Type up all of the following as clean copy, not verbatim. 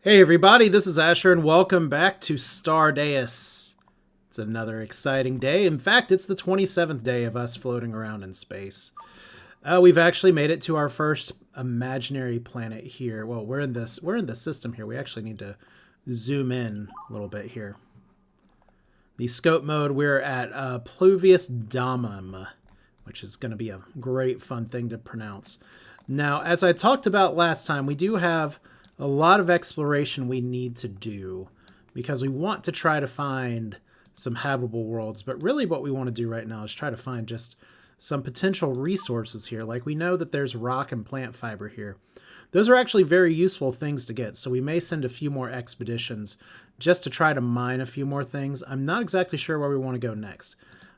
Hey everybody, this is Asher and welcome back to Stardeus. It's another exciting day. In fact, it's the 27th day of us floating around in space. We've actually made it to our first imaginary planet here. Well, we're in the system here. We actually need to zoom in a little bit here. The scope mode, we're at Pluvius Domum, which is going to be a great fun thing to pronounce. Now, as I talked about last time, we do have a lot of exploration we need to do because we want to try to find some habitable worlds. But really what we want to do right now is try to find just some potential resources here. Like we know that there's rock and plant fiber here. Those are actually very useful things to get. So we may send a few more expeditions just to try to mine a few more things. I'm not exactly sure where we want to go next.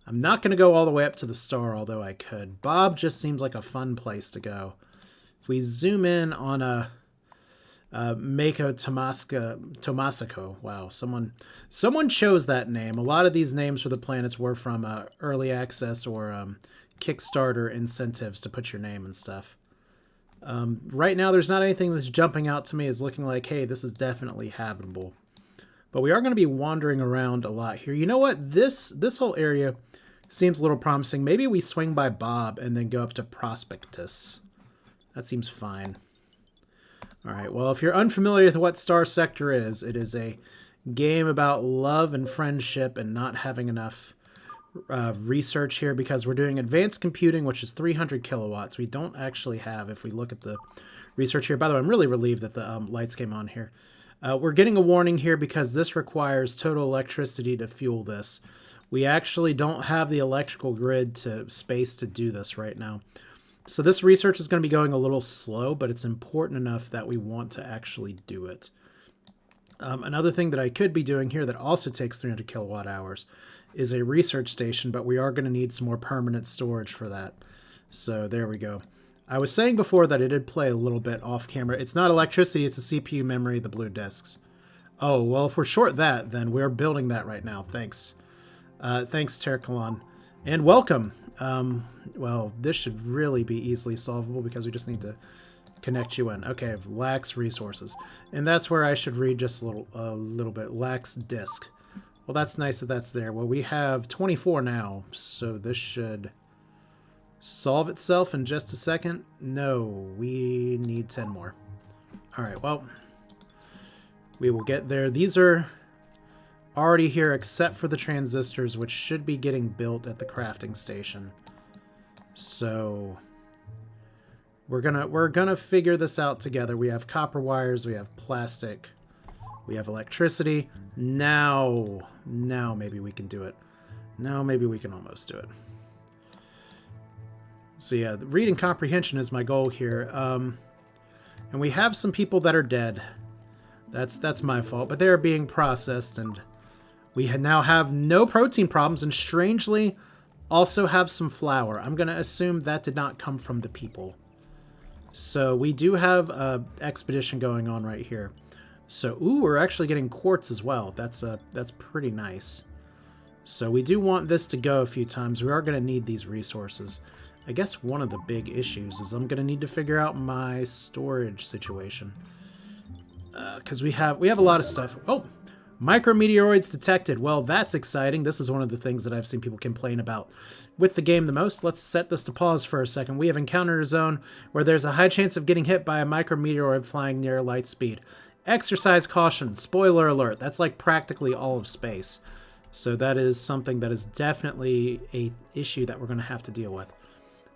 I'm not going to go all the way up to the star, although I could. Bob just seems like a fun place to go. If we zoom in on a Mako Tomasico. Wow, someone chose that name. A lot of these names for the planets were from early access or Kickstarter incentives to put your name and stuff. Right now, there's not anything that's jumping out to me as looking like, hey, this is definitely habitable. But we are going to be wandering around a lot here. You know what? This whole area seems a little promising. Maybe we swing by Bob and then go up to Prospectus. That seems fine. All right, well, if you're unfamiliar with what Star Sector is, it is a game about love and friendship and not having enough research here because we're doing advanced computing, which is 300 kilowatts. We don't actually have, if we look at the research here. By the way, I'm really relieved that the lights came on here. We're getting a warning here because this requires total electricity to fuel this. We actually don't have the electrical grid to space to do this right now. So this research is going to be going a little slow, but it's important enough that we want to actually do it. Another thing that I could be doing here that also takes 300 kilowatt hours is a research station, but we are going to need some more permanent storage for that. So there we go. I was saying before that it did play a little bit off camera. It's not electricity, it's a CPU memory, the blue disks. Oh, well, if we're short that, then we're building that right now. Thanks. Thanks, Terkalon. And welcome. Well, this should really be easily solvable because we just need to connect you in. Okay, lacks resources. And that's where I should read just a little bit. Lacks disk. Well, that's nice that that's there. Well, we have 24 now, so this should solve itself in just a second. No, we need 10 more. All right, well, we will get there. These are already here except for the transistors, which should be getting built at the crafting station. So we're gonna figure this out together. We have copper wires, we have plastic, we have electricity. Now maybe we can do it. Now maybe we can almost do it. So yeah, reading comprehension is my goal here. And we have some people that are dead. That's my fault, but they are being processed, and we now have no protein problems, and strangely also have some flour. I'm going to assume that did not come from the people. So we do have an expedition going on right here. So, ooh, we're actually getting quartz as well. That's pretty nice. So we do want this to go a few times. We are going to need these resources. I guess one of the big issues is I'm going to need to figure out my storage situation. Because we have a lot of stuff. Oh! Micrometeoroids detected. Well, that's exciting. This is one of the things that I've seen people complain about with the game the most. Let's set this to pause for a second. We have encountered a zone where there's a high chance of getting hit by a micrometeoroid flying near light speed. Exercise caution. Spoiler alert. That's like practically all of space. So that is something that is definitely an issue that we're going to have to deal with.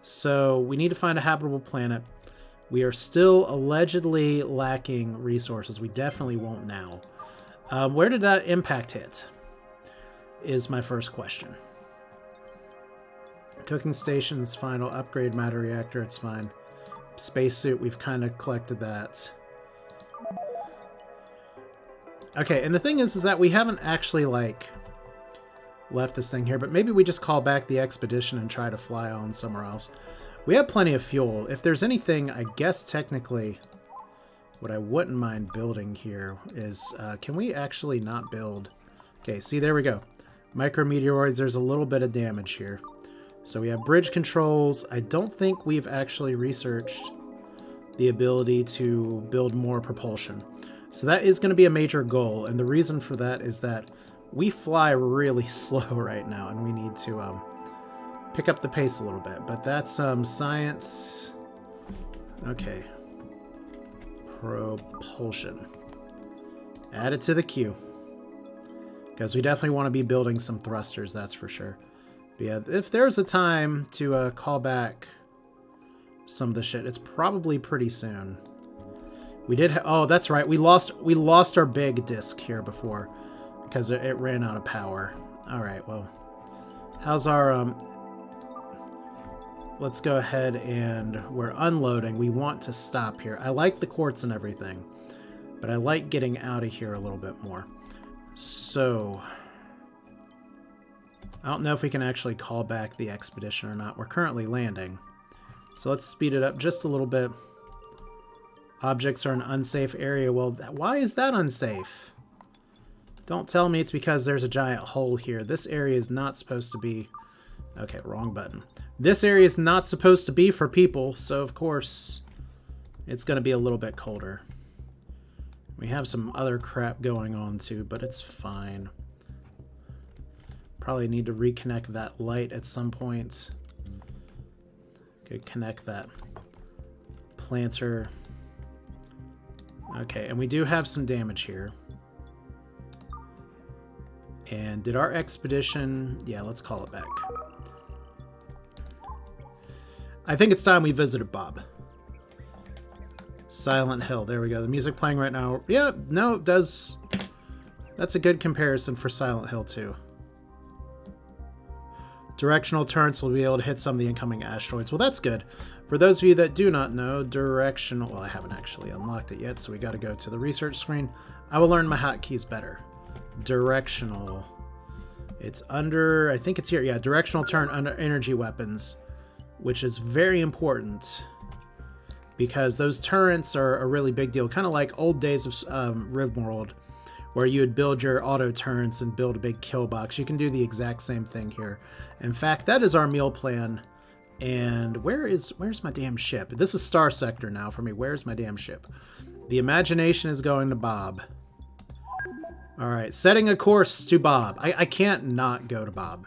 So we need to find a habitable planet. We are still allegedly lacking resources. We definitely won't now. Where did that impact hit? Is my first question. Cooking stations, final upgrade matter reactor, it's fine. Spacesuit, we've kind of collected that. Okay, and the thing is that we haven't actually, like, left this thing here, but maybe we just call back the expedition and try to fly on somewhere else. We have plenty of fuel. If there's anything, I guess technically what I wouldn't mind building here is, can we actually not build? Okay, see, there we go. Micrometeoroids, there's a little bit of damage here. So we have bridge controls. I don't think we've actually researched the ability to build more propulsion. So that is going to be a major goal, and the reason for that is that we fly really slow right now, and we need to pick up the pace a little bit. But that's science. Okay. Propulsion. Add it to the queue. Because we definitely want to be building some thrusters, that's for sure. But yeah, if there's a time to call back some of the shit, it's probably pretty soon. We did. Oh, that's right. We lost our big disc here before because it ran out of power. All right. Well, how's our Let's go ahead and we're unloading. We want to stop here. I like the quartz and everything, but I like getting out of here a little bit more. So I don't know if we can actually call back the expedition or not. We're currently landing. So let's speed it up just a little bit. Objects are an unsafe area. Well, why is that unsafe? Don't tell me it's because there's a giant hole here. This area is not supposed to be... Okay, wrong button. This area is not supposed to be for people, so of course it's going to be a little bit colder. We have some other crap going on too, but it's fine. Probably need to reconnect that light at some point. Okay, connect that planter. Okay, and we do have some damage here. And did our expedition... Yeah, let's call it back. I think it's time we visited Bob. Silent Hill. There we go. The music playing right now. Yeah, no, it does... That's a good comparison for Silent Hill, too. Directional turrets will be able to hit some of the incoming asteroids. Well, that's good. For those of you that do not know, directional... Well, I haven't actually unlocked it yet, so we got to go to the research screen. I will learn my hotkeys better. Directional. It's under... I think it's here. Yeah, directional turn under energy weapons, which is very important because those turrets are a really big deal. Kind of like old days of RimWorld, where you would build your auto turrets and build a big kill box. You can do the exact same thing here. In fact, that is our meal plan. And where's my damn ship? This is Star Sector now for me. Where's my damn ship? The imagination is going to Bob. All right, setting a course to Bob. I can't not go to Bob.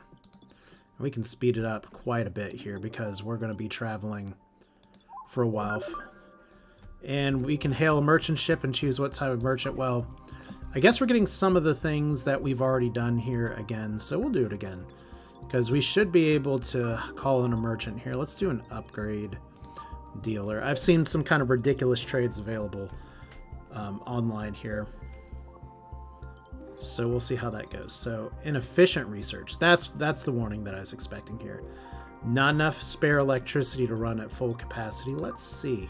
We can speed it up quite a bit here because we're going to be traveling for a while. And we can hail a merchant ship and choose what type of merchant. Well, I guess we're getting some of the things that we've already done here again, so we'll do it again. Because we should be able to call in a merchant here. Let's do an upgrade dealer. I've seen some kind of ridiculous trades available online here. So we'll see how that goes. So inefficient research. That's the warning that I was expecting here. Not enough spare electricity to run at full capacity. Let's see.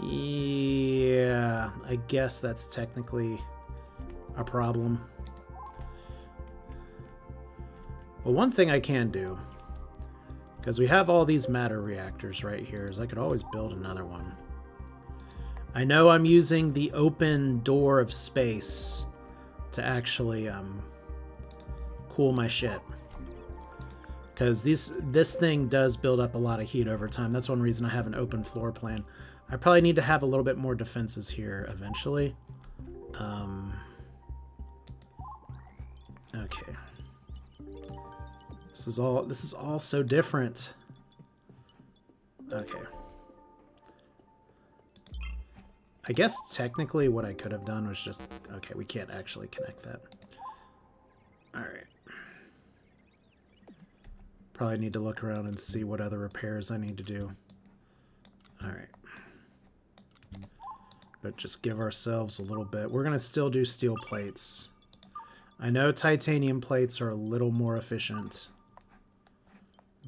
Yeah, I guess that's technically a problem. Well, one thing I can do, because we have all these matter reactors right here, is I could always build another one. I know I'm using the open door of space to actually cool my ship, because this thing does build up a lot of heat over time. That's one reason I have an open floor plan. I probably need to have a little bit more defenses here eventually. Okay. This is all so different. Okay. I guess technically what I could have done was just... Okay, we can't actually connect that. Alright. Probably need to look around and see what other repairs I need to do. Alright. But just give ourselves a little bit. We're going to still do steel plates. I know titanium plates are a little more efficient,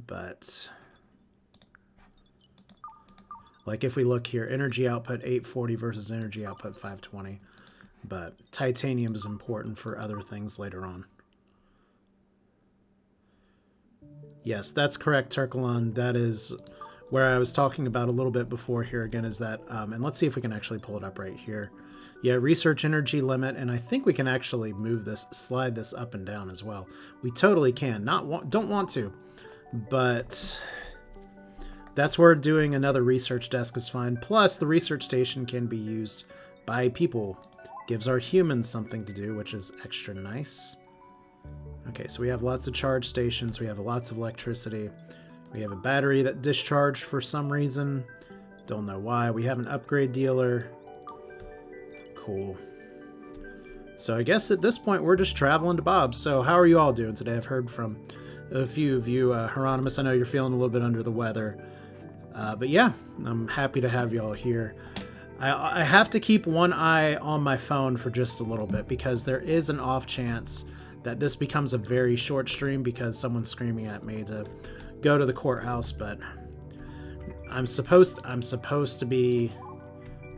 but... Like if we look here, energy output 840 versus energy output 520. But titanium is important for other things later on. Yes, that's correct, Turkalon. That is where I was talking about a little bit before here again, is that, and let's see if we can actually pull it up right here. Yeah, research energy limit, and I think we can actually move this, slide this up and down as well. We totally can. Don't want to, but That's where doing another research desk is fine. Plus, the research station can be used by people. Gives our humans something to do, which is extra nice. Okay, so we have lots of charge stations. We have lots of electricity. We have a battery that discharged for some reason. Don't know why. We have an upgrade dealer. Cool. So I guess at this point we're just traveling to Bob's. So how are you all doing today? I've heard from a few of you. Hieronymus, I know you're feeling a little bit under the weather. But yeah, I'm happy to have you all here. I have to keep one eye on my phone for just a little bit because there is an off chance that this becomes a very short stream because someone's screaming at me to go to the courthouse, but I'm supposed to be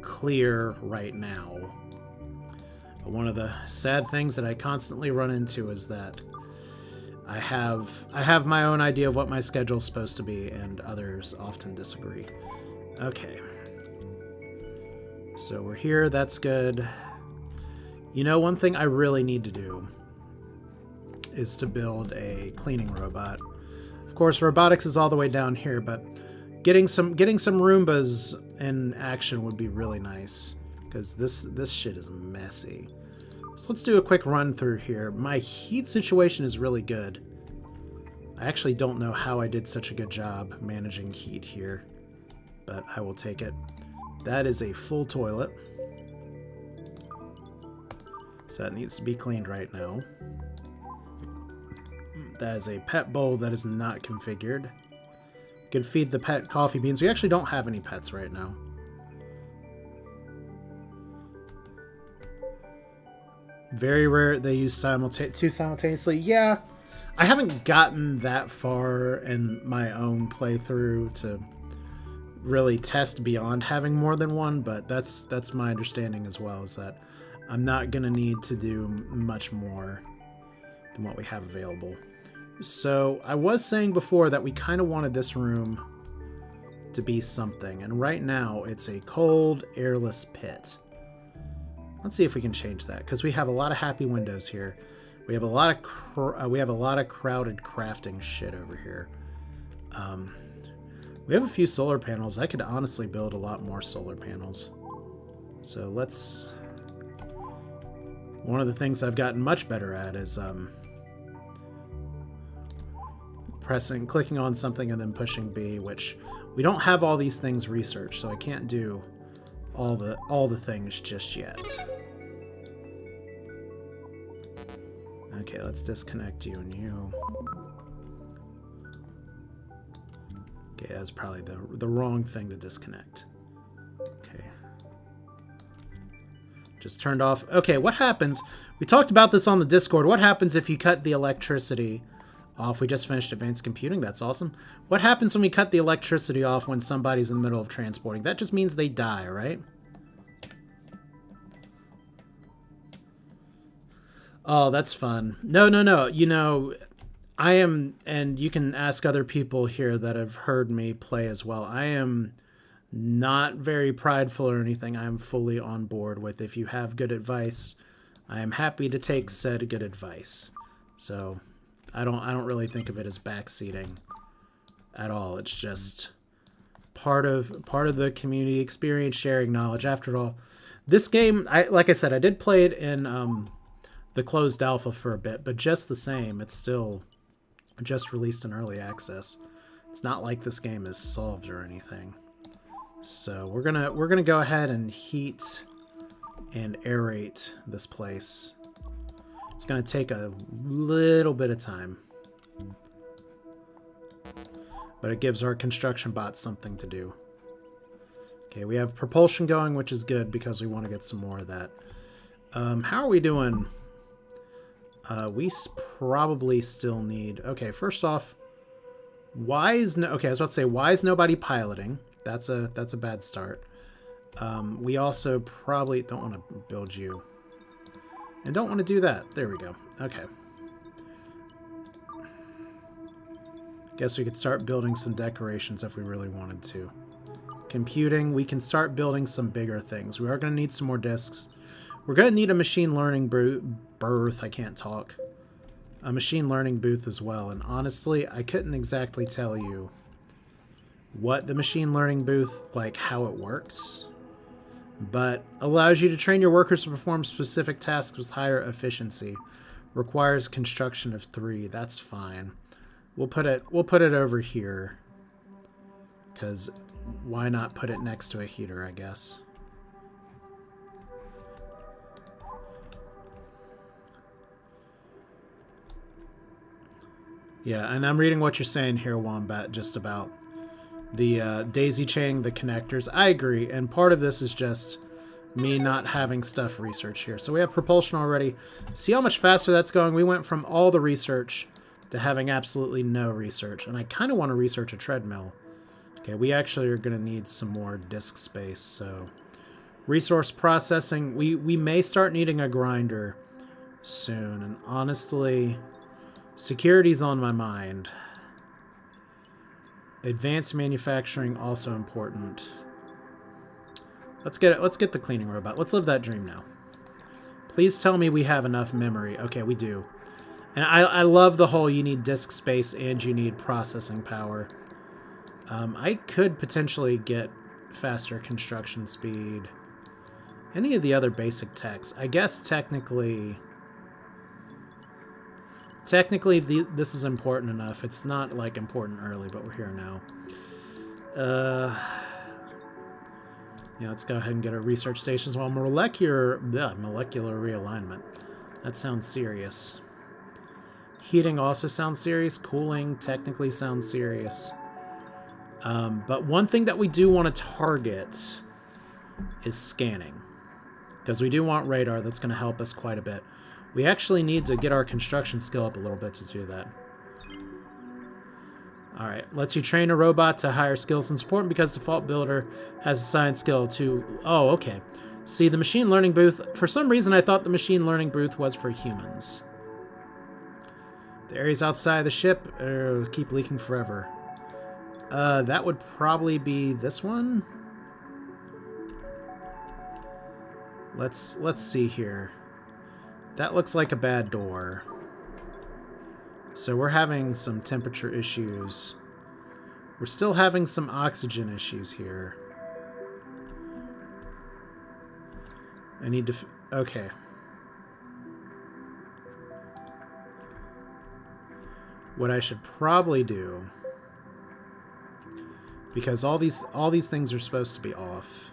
clear right now. But one of the sad things that I constantly run into is that I have my own idea of what my schedule's supposed to be, and others often disagree. Okay. So we're here, that's good. You know, one thing I really need to do is to build a cleaning robot. Of course, robotics is all the way down here, but getting some Roombas in action would be really nice, because this shit is messy. So let's do a quick run through here. My heat situation is really good. I actually don't know how I did such a good job managing heat here, but I will take it. That is a full toilet. So that needs to be cleaned right now. That is a pet bowl that is not configured. You can feed the pet coffee beans. We actually don't have any pets right now. Very rare they use two simultaneously. Yeah, I haven't gotten that far in my own playthrough to really test beyond having more than one, but that's my understanding as well, is that I'm not going to need to do much more than what we have available. So I was saying before that we kind of wanted this room to be something, and right now it's a cold, airless pit. Let's see if we can change that, because we have a lot of happy windows here. We have a lot of crowded crafting shit over here. We have a few solar panels. I could honestly build a lot more solar panels. So let's... One of the things I've gotten much better at is clicking on something and then pushing B, which we don't have all these things researched, so I can't do all the things just yet. Okay, let's disconnect you and you. Okay, that's probably the wrong thing to disconnect. Okay. Just turned off. Okay, what happens? We talked about this on the Discord. What happens if you cut the electricity off? We just finished advanced computing. That's awesome. What happens when we cut the electricity off when somebody's in the middle of transporting? That just means they die, right? Oh, that's fun. No. You know, I am, and you can ask other people here that have heard me play as well. I am not very prideful or anything. I am fully on board with if you have good advice, I am happy to take said good advice. So I don't really think of it as backseating at all. It's just part of the community experience, sharing knowledge. After all, this game, like I said, I did play it in the closed alpha for a bit, but just the same, it's still just released in early access. It's not like this game is solved or anything. So we're gonna go ahead and heat and aerate this place. It's gonna take a little bit of time, but it gives our construction bots something to do. Okay, we have propulsion going, which is good because we want to get some more of that. How are we doing? We probably still need... Okay, first off, why is I was about to say, why is nobody piloting? That's a bad start. We also probably don't want to build you. And don't want to do that. There we go. Okay. Guess we could start building some decorations if we really wanted to. Computing, we can start building some bigger things. We are going to need some more disks. We're going to need a machine learning I can't talk. A machine learning booth as well. And honestly, I couldn't exactly tell you what the machine learning booth, like how it works, but allows you to train your workers to perform specific tasks with higher efficiency. Requires construction of 3. That's fine. We'll put it over here, because why not put it next to a heater, I guess. Yeah, and I'm reading what you're saying here, Wombat, just about the daisy chaining the connectors. I agree, and part of this is just me not having stuff research here. So we have propulsion already. See how much faster that's going? We went from all the research to having absolutely no research, and I kind of want to research a treadmill. Okay, we actually are going to need some more disk space, so resource processing. We may start needing a grinder soon, and honestly, security's on my mind. Advanced manufacturing also important. Let's get it. Let's get the cleaning robot. Let's live that dream now. Please tell me we have enough memory. Okay, we do. And I love the whole you need disk space and you need processing power. I could potentially get faster construction speed. Any of the other basic techs. I guess technically this is important enough. It's not like important early, but we're here now. Yeah, let's go ahead and get our research stations. Well, molecular realignment. That sounds serious. Heating also sounds serious. Cooling technically sounds serious. But one thing that we do want to target is scanning, because we do want radar. That's going to help us quite a bit. We actually need to get our construction skill up a little bit to do that. Alright, lets you train a robot to higher skills and support because default builder has assigned skill to... Oh, okay. See, the machine learning booth... For some reason, I thought the machine learning booth was for humans. The areas outside the ship keep leaking forever. That would probably be this one. Let's see here. That looks like a bad door. So we're having some temperature issues. We're still having some oxygen issues here. I need to... Okay. What I should probably do, because all these things are supposed to be off.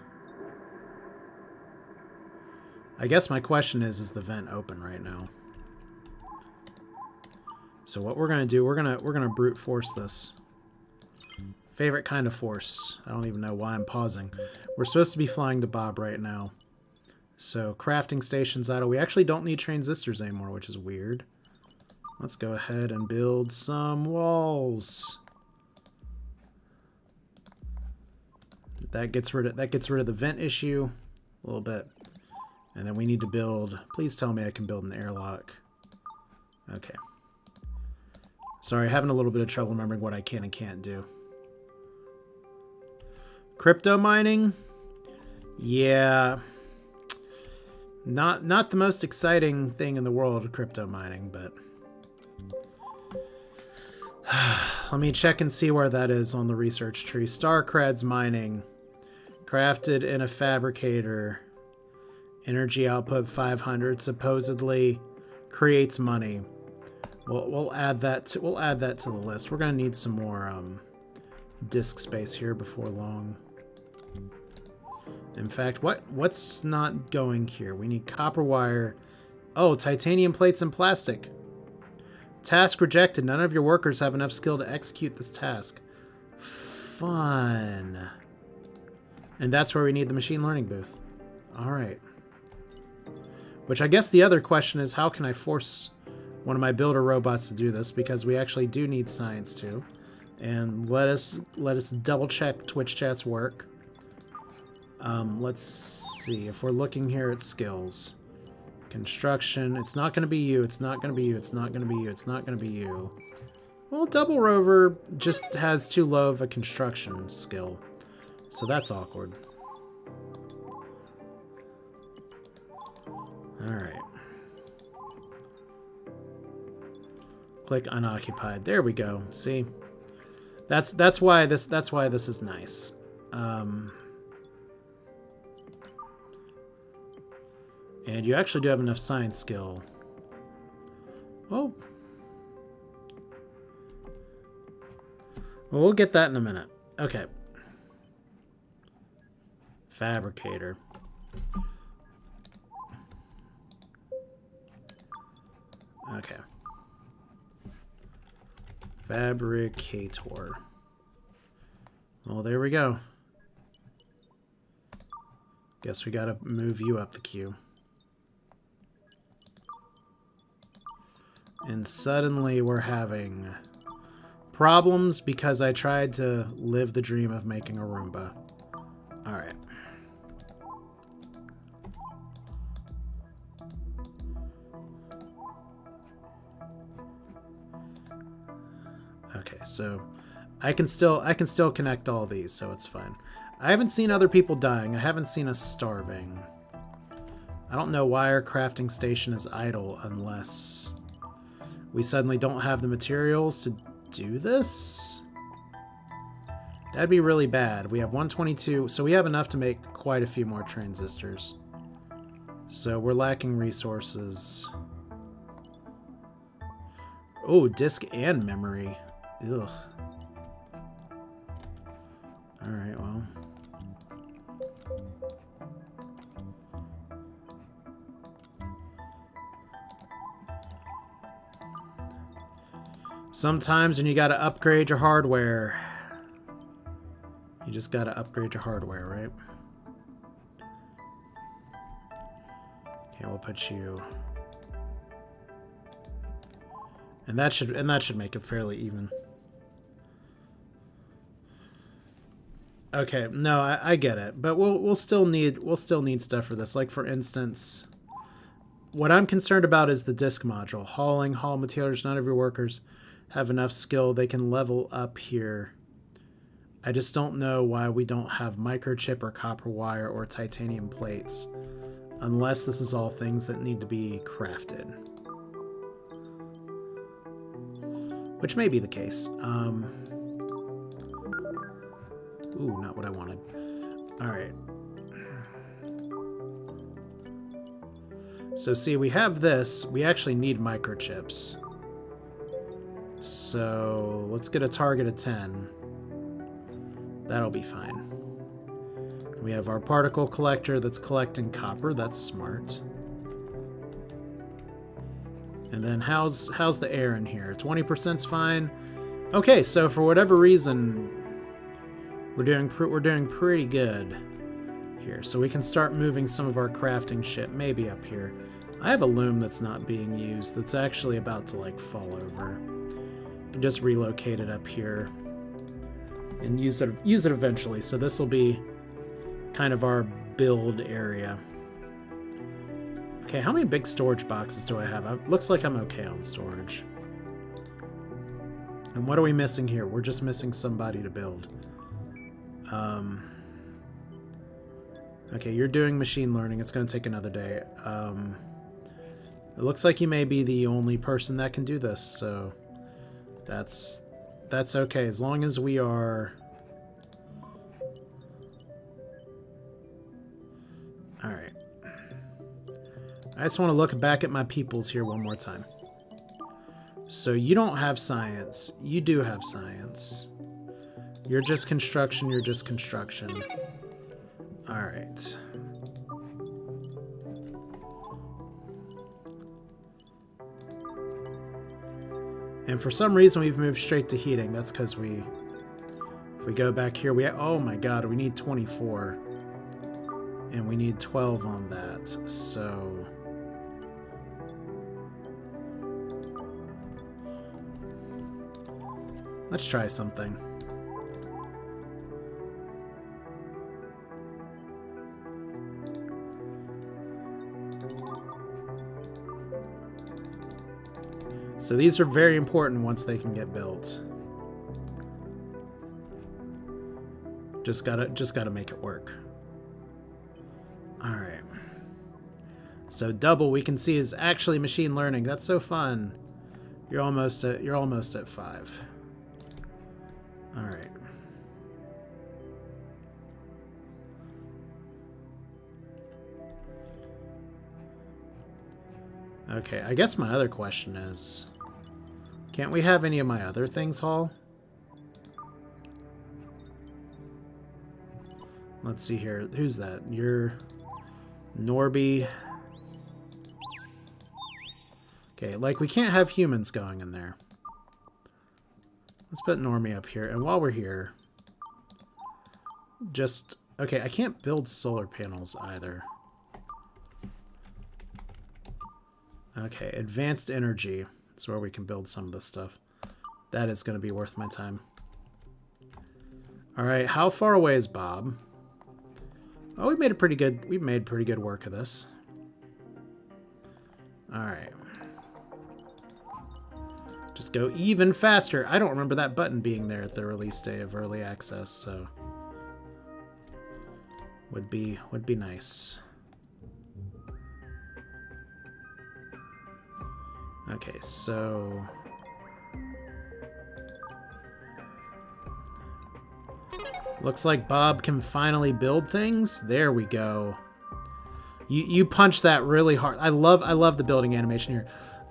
I guess my question is the vent open right now? So what we're gonna do, we're gonna brute force this. Favorite kind of force. I don't even know why I'm pausing. We're supposed to be flying to Bob right now. So crafting stations idle. We actually don't need transistors anymore, which is weird. Let's go ahead and build some walls. That gets rid of the vent issue a little bit. And then we need to build... Please tell me I can build an airlock. Okay. Sorry, having a little bit of trouble remembering what I can and can't do. Crypto mining? Yeah. Not the most exciting thing in the world, crypto mining, but... Let me check and see where that is on the research tree. Starcreds mining. Crafted in a fabricator. Energy output 500. Supposedly creates money. We'll add that to the list. We're gonna need some more disk space here before long. In fact, what's not going here? We need copper wire. Oh, titanium plates and plastic. Task rejected. None of your workers have enough skill to execute this task. Fun. And that's where we need the machine learning booth. All right. Which I guess the other question is, how can I force one of my builder robots to do this? Because we actually do need science too. And let us double check Twitch chat's work. Let's see if we're looking here at skills. Construction. It's not going to be you. It's not going to be you. It's not going to be you. It's not going to be you. Well, Double Rover just has too low of a construction skill. So that's awkward. Alright. Click unoccupied. There we go. See? That's why this is nice. And you actually do have enough science skill. Oh. Well, we'll get that in a minute. Okay. Fabricator. Okay. Fabricator. Well, there we go. Guess we gotta move you up the queue. And suddenly we're having problems because I tried to live the dream of making a Roomba. Alright. Okay, so I can still connect all these, so it's fine. I haven't seen other people dying. I haven't seen us starving. I don't know why our crafting station is idle unless we suddenly don't have the materials to do this. That'd be really bad. We have 122, so we have enough to make quite a few more transistors. So we're lacking resources. Oh, disk and memory. Ugh. Alright, well. Sometimes when you gotta upgrade your hardware, you just gotta upgrade your hardware, right? Okay, we'll put you... And that should make it fairly even. Okay, no, I get it, but we'll still need stuff for this. Like for instance, what I'm concerned about is the disk module. Haul materials. Not every workers have enough skill. They can level up here. I just don't know why we don't have microchip or copper wire or titanium plates, unless this is all things that need to be crafted. Which may be the case. Ooh, not what I wanted. Alright. So see, we have this. We actually need microchips. So let's get a target of 10. That'll be fine. We have our particle collector that's collecting copper. That's smart. And then how's the air in here? 20%'s fine. Okay, so for whatever reason, we're doing pretty good here. So we can start moving some of our crafting shit maybe up here. I have a loom that's not being used that's actually about to like fall over. Just relocate it up here and use it eventually. So this will be kind of our build area. Okay, how many big storage boxes do I have? It looks like I'm okay on storage. And what are we missing here? We're just missing somebody to build. Okay, you're doing machine learning. It's going to take another day. It looks like you may be the only person that can do this, so that's okay. As long as we are... Alright. I just want to look back at my peoples here one more time. So you don't have science. You do have science. You're just construction. You're just construction. Alright. And for some reason we've moved straight to heating. That's because if we go back here, oh my god, we need 24. And we need 12 on that. So... let's try something. So these are very important once they can get built. Just gotta make it work. All right. So double we can see is actually machine learning. That's so fun. You're almost at 5. All right. Okay, I guess my other question is, can't we have any of my other things haul? Let's see here. Who's that? You're Norby. Okay, like we can't have humans going in there. Let's put Normie up here. And while we're here, just... Okay, I can't build solar panels either. Okay, advanced energy. That's where we can build some of this stuff. That is going to be worth my time. Alright, how far away is Bob? Oh, we made pretty good work of this. Alright. Just go even faster. I don't remember that button being there at the release day of early access, so would be nice. Okay, so looks like Bob can finally build things. There we go. You punch that really hard. I love the building animation here.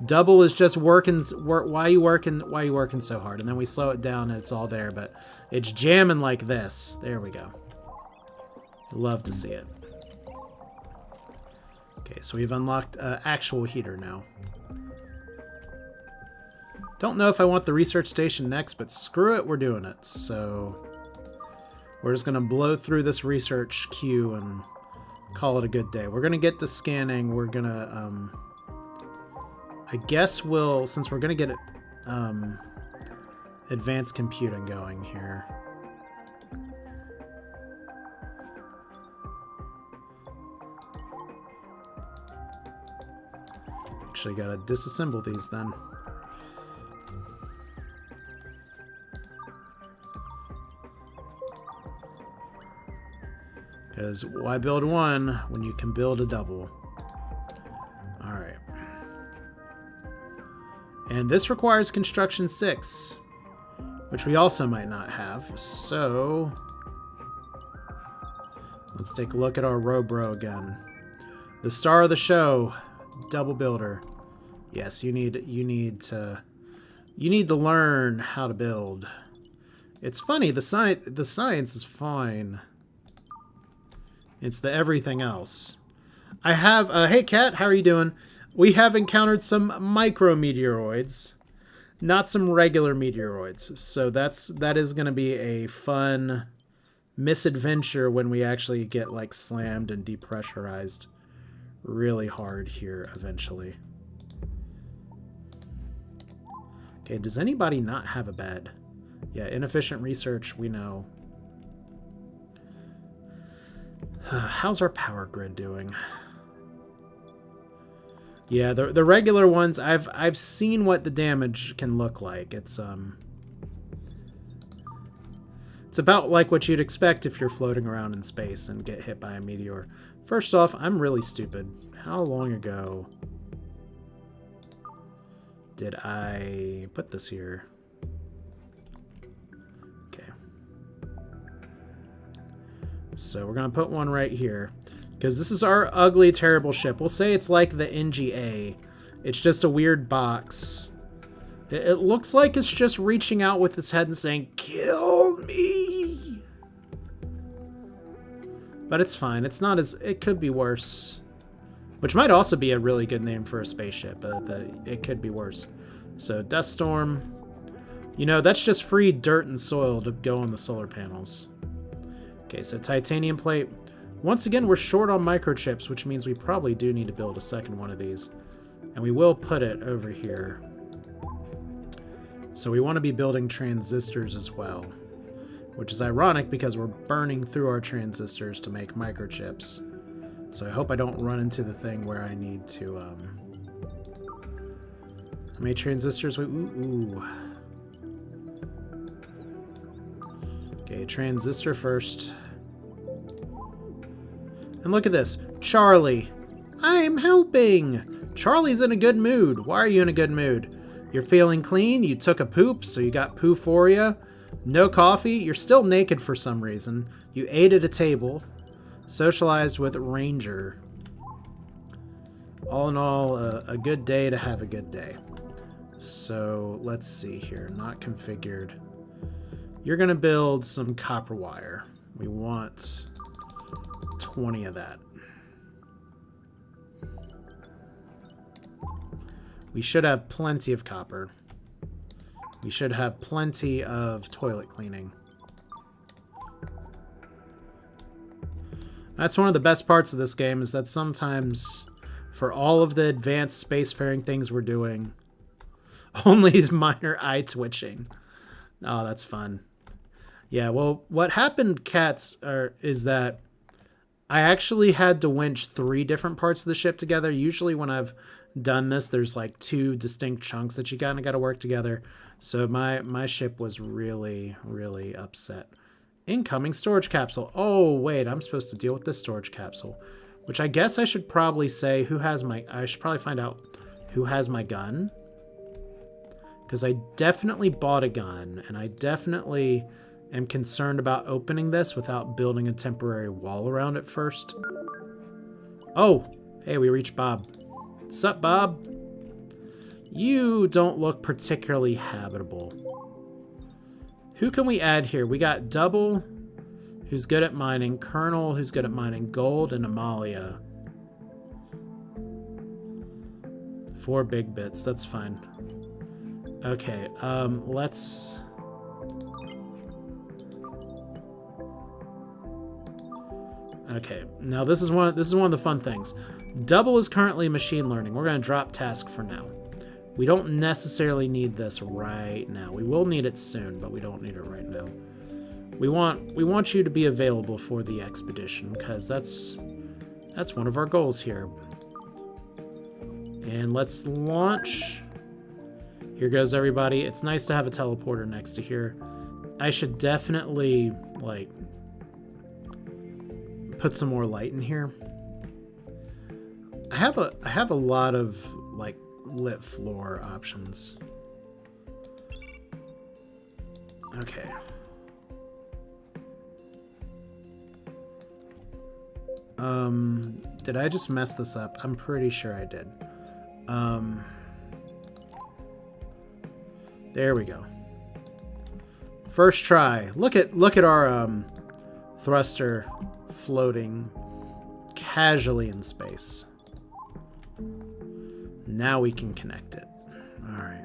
Double is just working. Why you working so hard? And then we slow it down and it's all there, but it's jamming like this. There we go. Love to see it. Okay, so we've unlocked actual heater now. Don't know if I want the research station next, but screw it, we're doing it. So we're just gonna blow through this research queue and call it a good day. We're gonna get to scanning. We're gonna I guess we'll, since we're gonna get advanced computing going here. Actually gotta disassemble these then. Because why build one when you can build a double? Alright. And this requires construction 6, which we also might not have. So let's take a look at our Robro again. The star of the show, double builder. Yes, you need to learn how to build. It's funny, the science is fine. It's the everything else. I have, hey Kat, how are you doing? We have encountered some micro meteoroids, not some regular meteoroids. So that is going to be a fun misadventure when we actually get like slammed and depressurized really hard here eventually. Okay, does anybody not have a bed? Yeah, inefficient research, we know. How's our power grid doing? Yeah, the regular ones, I've seen what the damage can look like. It's about like what you'd expect if you're floating around in space and get hit by a meteor. First off, I'm really stupid. How long ago did I put this here? Okay. So we're going to put one right here. Because this is our ugly, terrible ship. We'll say it's like the NGA. It's just a weird box. It looks like it's just reaching out with its head and saying, "Kill me!" But it's fine. It's not as... It could be worse. Which might also be a really good name for a spaceship. It could be worse. So, Dust Storm. You know, that's just free dirt and soil to go on the solar panels. Okay, so titanium plate. Once again, we're short on microchips, which means we probably do need to build a second one of these. And we will put it over here. So we want to be building transistors as well. Which is ironic because we're burning through our transistors to make microchips. So I hope I don't run into the thing where I need to... How many transistors? Ooh. Okay, transistor first. And look at this. Charlie. I'm helping. Charlie's in a good mood. Why are you in a good mood? You're feeling clean? You took a poop, so you got poo-phoria? No coffee? You're still naked for some reason. You ate at a table. Socialized with Ranger. All in all, a good day to have a good day. So, let's see here. Not configured. You're going to build some copper wire. We want 20 of that. We should have plenty of copper. We should have plenty of toilet cleaning. That's one of the best parts of this game, is that sometimes, for all of the advanced spacefaring things we're doing, only is minor eye twitching. Oh, that's fun. Yeah, well, what happened, cats, is that I actually had to winch 3 different parts of the ship together. Usually when I've done this, there's like 2 distinct chunks that you kind of got to work together. So my ship was really, really upset. Incoming storage capsule. Oh, wait, I'm supposed to deal with this storage capsule. Which I guess I should probably say who has my... I should probably find out who has my gun. Because I definitely bought a gun, and I definitely am concerned about opening this without building a temporary wall around it first. Oh, hey, we reached Bob. Sup, Bob? You don't look particularly habitable. Who can we add here? We got Double, who's good at mining, Colonel, who's good at mining, Gold, and Amalia. 4 big bits, that's fine. Okay, let's... Okay, now this is one of the fun things. Double is currently machine learning. We're going to drop task for now. We don't necessarily need this right now. We will need it soon, but we don't need it right now. We want you to be available for the expedition, because that's one of our goals here. And let's launch. Here goes everybody. It's nice to have a teleporter next to here. I should definitely like put some more light in here. I have a lot of like lit floor options. Okay. Did I just mess this up? I'm pretty sure I did. There we go. First try. Look at our thruster floating casually in space. Now we can connect it. All right.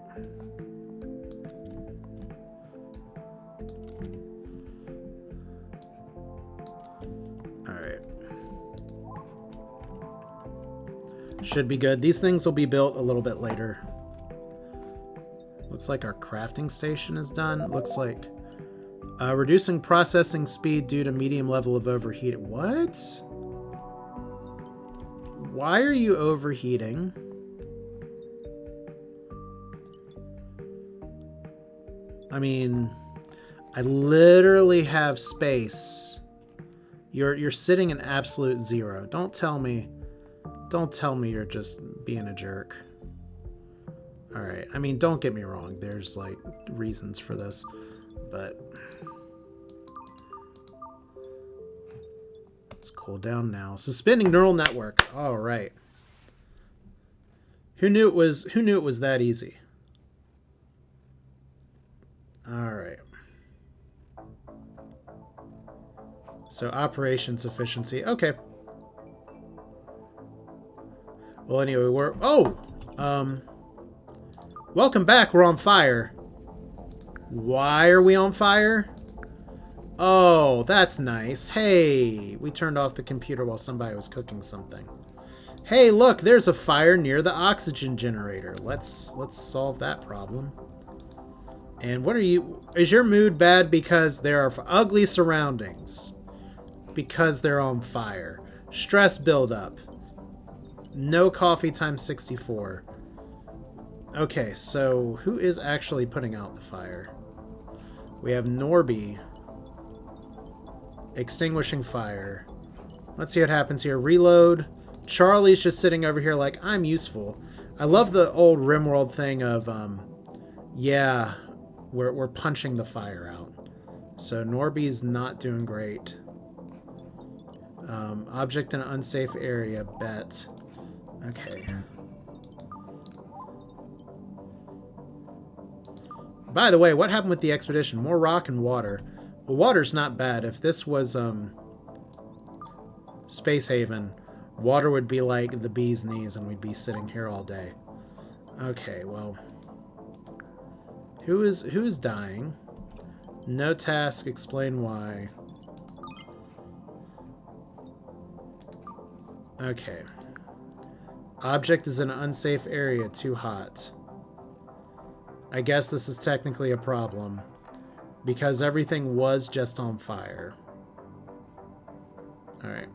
All right. Should be good. These things will be built a little bit later. Looks like our crafting station is done. Looks like reducing processing speed due to medium level of overheat. What? Why are you overheating? I mean, I literally have space. You're sitting in absolute zero. Don't tell me you're just being a jerk. All right. I mean, don't get me wrong. There's like reasons for this, but let's cool down now. Suspending neural network. All right. Who knew it was that easy? All right. So operations efficiency. Okay. Well, anyway, welcome back. We're on fire. Why are we on fire? Oh, that's nice. Hey, we turned off the computer while somebody was cooking something. Hey, look, there's a fire near the oxygen generator. Let's solve that problem. And what are you... Is your mood bad because there are ugly surroundings? Because they're on fire. Stress buildup. No coffee times 64. Okay, so who is actually putting out the fire? We have Norby. Extinguishing fire. Let's see what happens here. Reload. Charlie's just sitting over here like, I'm useful. I love the old RimWorld thing of, yeah, we're punching the fire out. So Norby's not doing great. Object in an unsafe area, bet. Okay. By the way, what happened with the expedition? More rock and water. Well, water's not bad. If this was Space Haven, water would be like the bee's knees and we'd be sitting here all day. Okay, well. Who is dying? No task, explain why. Okay. Object is in an unsafe area, too hot. I guess this is technically a problem because everything was just on fire. Alright.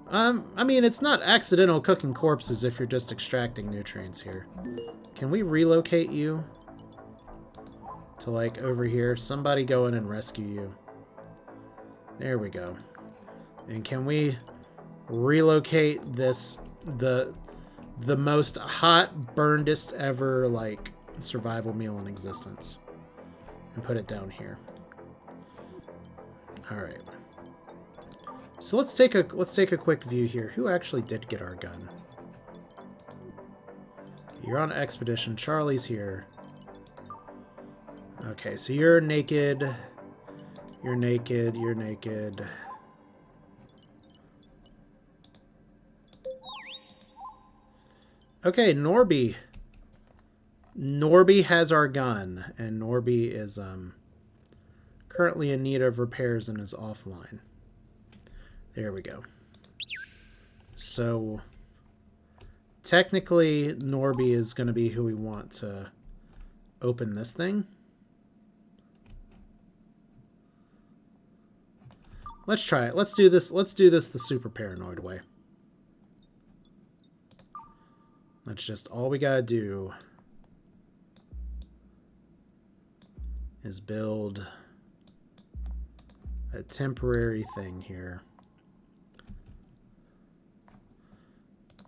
I mean, it's not accidental cooking corpses if you're just extracting nutrients here. Can we relocate you to, like, over here? Somebody go in and rescue you. There we go. And can we relocate this, the most hot, burnedest ever, like, survival meal in existence, and put it down here. Alright. So let's take a quick view here. Who actually did get our gun? You're on expedition. Charlie's here. Okay, so you're naked. You're naked. You're naked. Okay, Norby. Norby has our gun, and Norby is currently in need of repairs and is offline. There we go. So technically, Norby is going to be who we want to open this thing. Let's try it. Let's do this. Let's do this the super paranoid way. That's just all we gotta do is build a temporary thing here.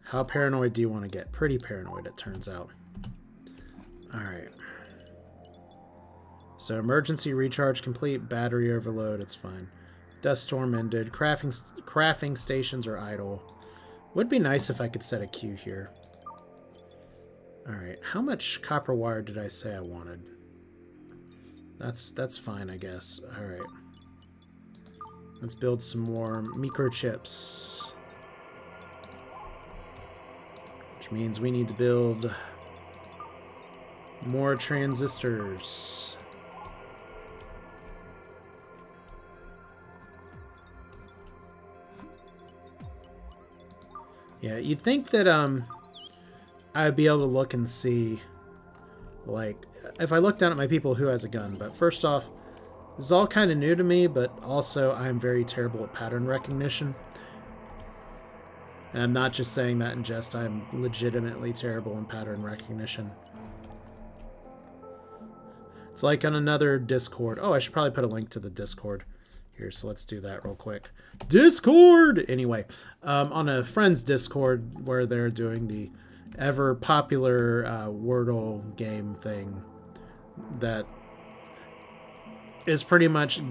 How paranoid do you want to get? Pretty paranoid, it turns out. Alright. So emergency recharge complete, battery overload, it's fine. Dust storm ended, crafting stations are idle. Would be nice if I could set a queue here. Alright, how much copper wire did I say I wanted? That's fine, I guess. Alright. Let's build some more microchips. Which means we need to build more transistors. Yeah, you'd think that I'd be able to look and see, like, if I look down at my people, who has a gun. But first off, this is all kind of new to me, but also I'm very terrible at pattern recognition. And I'm not just saying that in jest, I'm legitimately terrible in pattern recognition. It's like on another Discord. Oh, I should probably put a link to the Discord here, so let's do that real quick. Discord! Anyway, on a friend's Discord where they're doing the ever popular Wordle game thing that is pretty much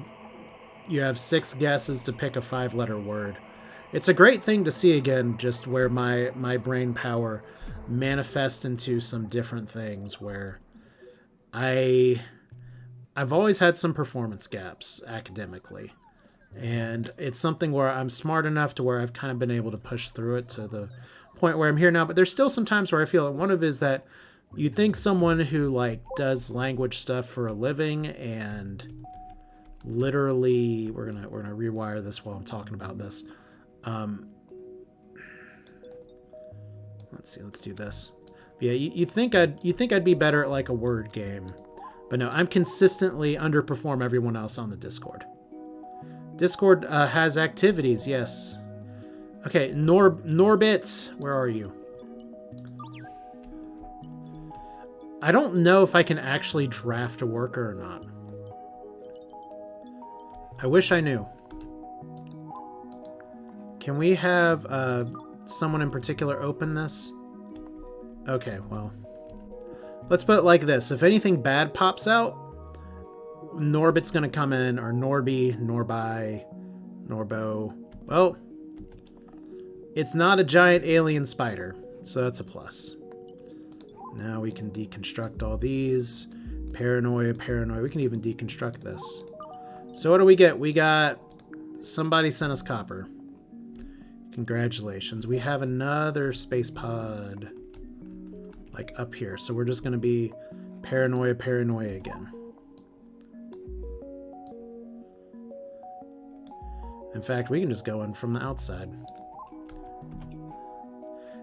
you have 6 guesses to pick a 5-letter word. It's a great thing to see again, just where my brain power manifests into some different things where I've always had some performance gaps academically. And it's something where I'm smart enough to where I've kind of been able to push through it to the point where I'm here now. But there's still some times where I feel one of is that you think someone who like does language stuff for a living and literally we're gonna rewire this while I'm talking about this. Let's see, let's do this. Yeah, you think I'd be better at like a word game. But no, I'm consistently underperform everyone else on the Discord. Discord has activities, yes. Okay, Norbit, where are you? I don't know if I can actually draft a worker or not. I wish I knew. Can we have someone in particular open this? Okay, well. Let's put it like this. If anything bad pops out, Norbit's going to come in, or Norby, Norbi, Norbo. Well, it's not a giant alien spider, so that's a plus. Now we can deconstruct all these. Paranoia, paranoia. We can even deconstruct this. So what do we get? We got... Somebody sent us copper. Congratulations. We have another space pod, like, up here. So we're just going to be paranoia, paranoia again. In fact, we can just go in from the outside.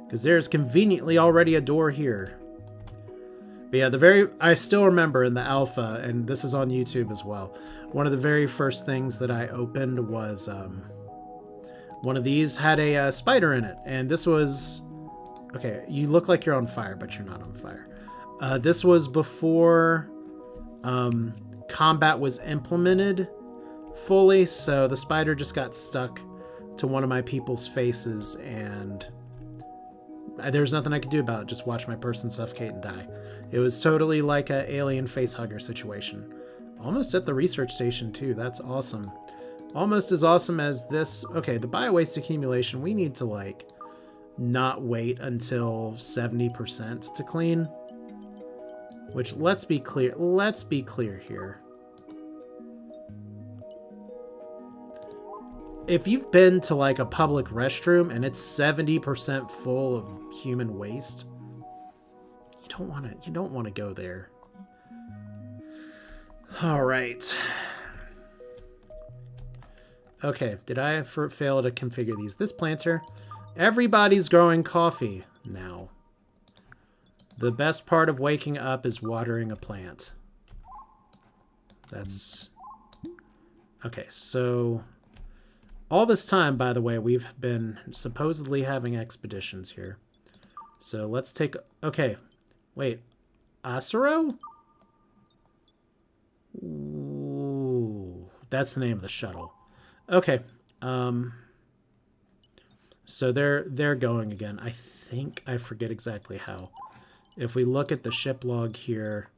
Because there's conveniently already a door here. But yeah, I still remember in the alpha, and this is on YouTube as well, one of the very first things that I opened was one of these had a spider in it. And this was... Okay, you look like you're on fire, but you're not on fire. This was before combat was implemented fully, so the spider just got stuck to one of my people's faces, and there's nothing I could do about it. Just watch my person suffocate and die. It was totally like an alien face hugger situation. Almost at the research station too. That's awesome. Almost as awesome as this. Okay, the bio-waste accumulation, we need to like not wait until 70% to clean. Which, let's be clear here. If you've been to like a public restroom and it's 70% full of human waste, you don't want to go there. All right. Okay, did I fail to configure these? This planter, everybody's growing coffee now. The best part of waking up is watering a plant. That's... Okay, so... All this time, by the way, we've been supposedly having expeditions here. So let's take... Okay, wait. Asuro? Ooh, that's the name of the shuttle. Okay. So they're going again. I think I forget exactly how. If we look at the ship log here,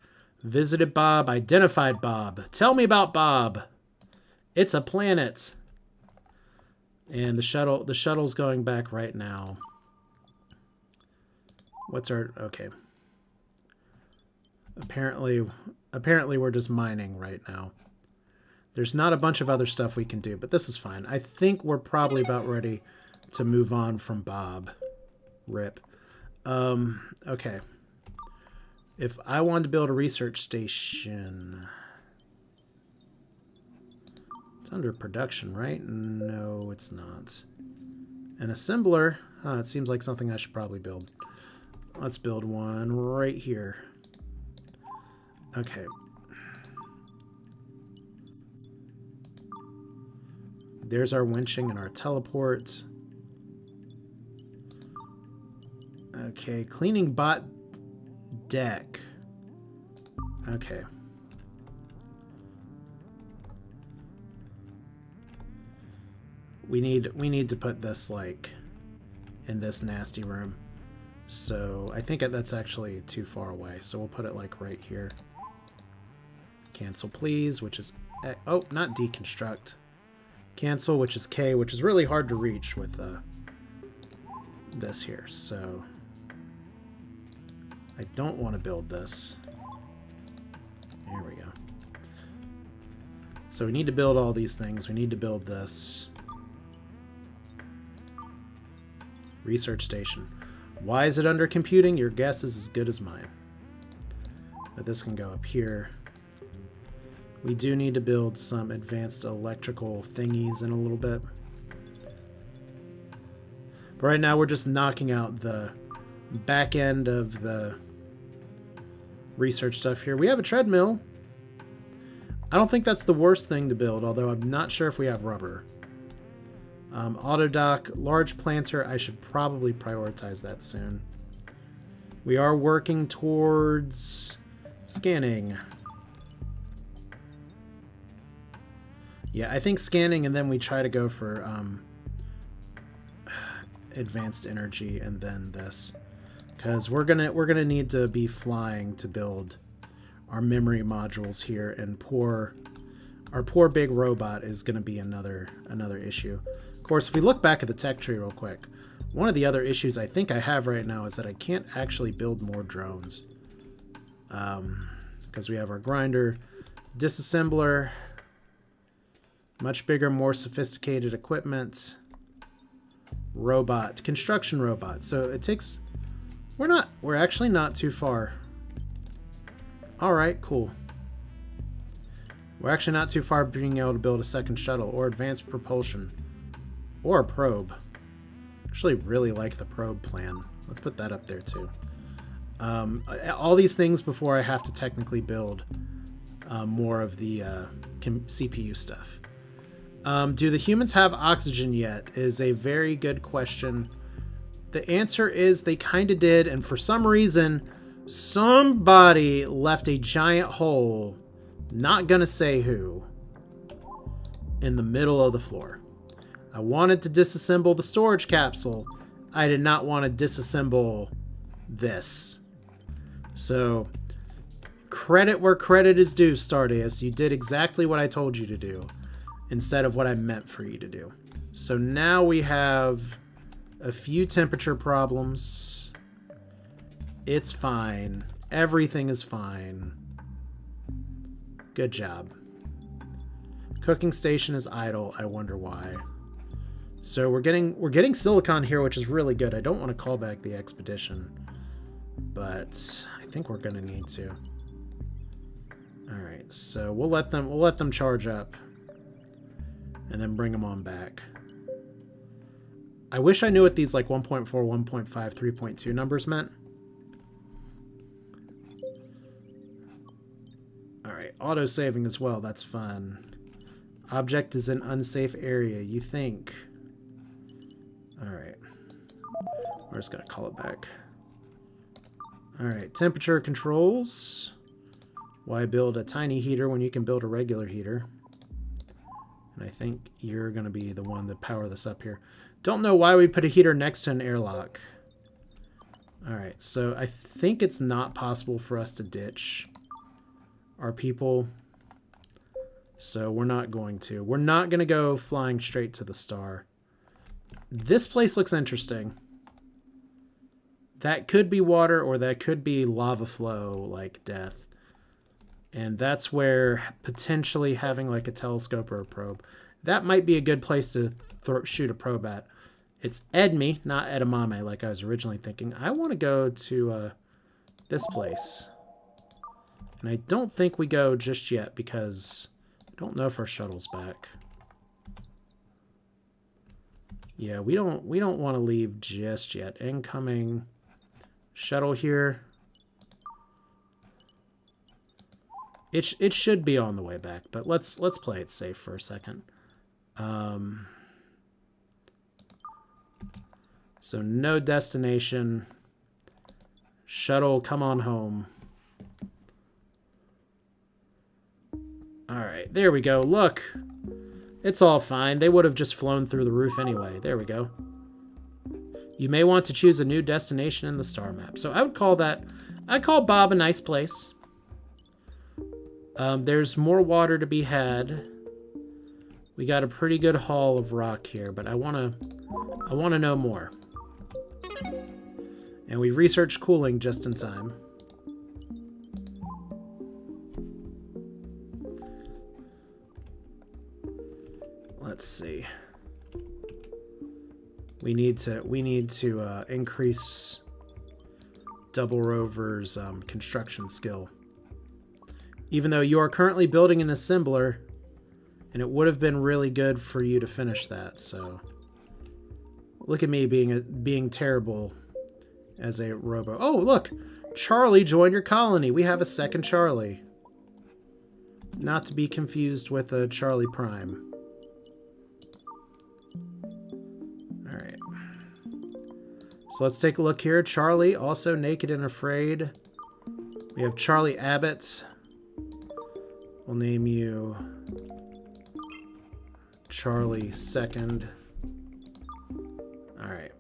visited Bob, identified Bob. Tell me about Bob. It's a planet. And the shuttle's going back right now. What's our... Okay. Apparently we're just mining right now. There's not a bunch of other stuff we can do, but this is fine. I think we're probably about ready to move on from Bob. Rip. Okay. If I wanted to build a research station... It's under production, right? No, it's not. An assembler? It seems like something I should probably build. Let's build one right here. Okay. There's our winching and our teleport. Okay, cleaning bot deck. Okay. We need to put this like in this nasty room. So I think that's actually too far away. So we'll put it like right here. Cancel please, which is oh, not deconstruct. Cancel, which is K, which is really hard to reach with this here. So I don't want to build this. There we go. So we need to build all these things. We need to build this. Research station. Why is it under computing? Your guess is as good as mine. But this can go up here. We do need to build some advanced electrical thingies in a little bit. But right now we're just knocking out the back end of the research stuff here. We have a treadmill. I don't think that's the worst thing to build, although I'm not sure if we have rubber. Auto dock, large planter, I should probably prioritize that soon. We are working towards scanning. Yeah, I think scanning, and then we try to go for advanced energy, and then this, because we're gonna need to be flying to build our memory modules here, and our poor big robot is going to be another issue. Of course, if we look back at the tech tree real quick, one of the other issues I think I have right now is that I can't actually build more drones. Because we have our grinder, disassembler, much bigger, more sophisticated equipment, robot, construction robot. So it takes, we're actually not too far. All right, cool. We're actually not too far being able to build a second shuttle or advanced propulsion or a probe. Actually really like the probe plan. Let's put that up there too. All these things before I have to technically build more of the CPU stuff. Do the humans have oxygen yet is a very good question. The answer is they kind of did, and for some reason, somebody left a giant hole, not gonna say who, in the middle of the floor. I wanted to disassemble the storage capsule. I did not want to disassemble this. So, credit where credit is due, Stardeus. You did exactly what I told you to do, instead of what I meant for you to do. So now we have a few temperature problems. It's fine. Everything is fine. Good job. Cooking station is idle. I wonder why. So we're getting silicon here, which is really good. I don't want to call back the expedition, but I think we're gonna need to. All right, so we'll let them charge up, and then bring them on back. I wish I knew what these like 1.4, 1.5, 3.2 numbers meant. All right, auto saving as well. That's fun. Object is an unsafe area. You think? All right. We're just gonna call it back. All right, temperature controls. Why build a tiny heater when you can build a regular heater? And I think you're gonna be the one to power this up here. Don't know why we put a heater next to an airlock. All right, so I think it's not possible for us to ditch our people. So we're not going to. We're not going to go flying straight to the star. This place looks interesting. That could be water, or that could be lava flow like death. And that's where potentially having like a telescope or a probe, that might be a good place to shoot a probe at. It's Edme, not Edamame, like I was originally thinking. I want to go to this place. And I don't think we go just yet because I don't know if our shuttle's back. Yeah, we don't want to leave just yet. Incoming shuttle here. It should be on the way back, but let's play it safe for a second. So no destination. Shuttle, come on home. All right, there we go. Look, it's all fine. They would have just flown through the roof anyway. There we go. You may want to choose a new destination in the star map. So I would call that, I'd call Bob a nice place. There's more water to be had. We got a pretty good haul of rock here, but I wanna know more. And we researched cooling just in time. Let's see. We need to increase Double Rover's construction skill. Even though you are currently building an assembler, and it would have been really good for you to finish that. So look at me being terrible as a robo. Oh, look, Charlie joined your colony. We have a second Charlie, not to be confused with a Charlie Prime. All right. So let's take a look here. Charlie, also naked and afraid. We have Charlie Abbott. We'll name you Charlie Second. All right.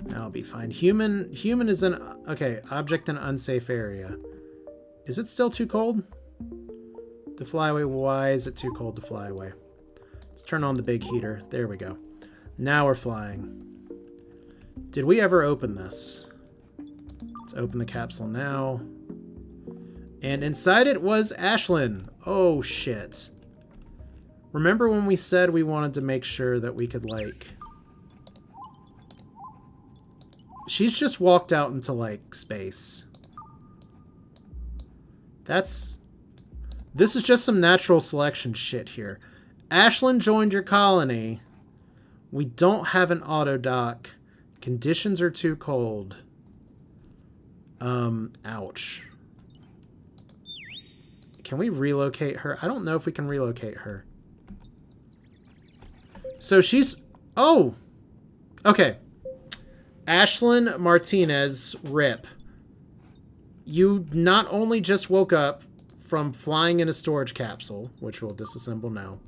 That'll be fine. Human is an, okay, object in unsafe area. Is it still too cold to fly away? Why is it too cold to fly away? Let's turn on the big heater. There we go. Now we're flying. Did we ever open this? Let's open the capsule now. And inside it was Ashlyn. Oh, shit. Remember when we said we wanted to make sure that we could, like... She's just walked out into, like, space. This is just some natural selection shit here. Ashlyn joined your colony. We don't have an auto dock. Conditions are too cold. Ouch. Can we relocate her? I don't know if we can relocate her. So she's... Oh! Okay. Ashlyn Martinez, RIP. You not only just woke up from flying in a storage capsule, which we'll disassemble now,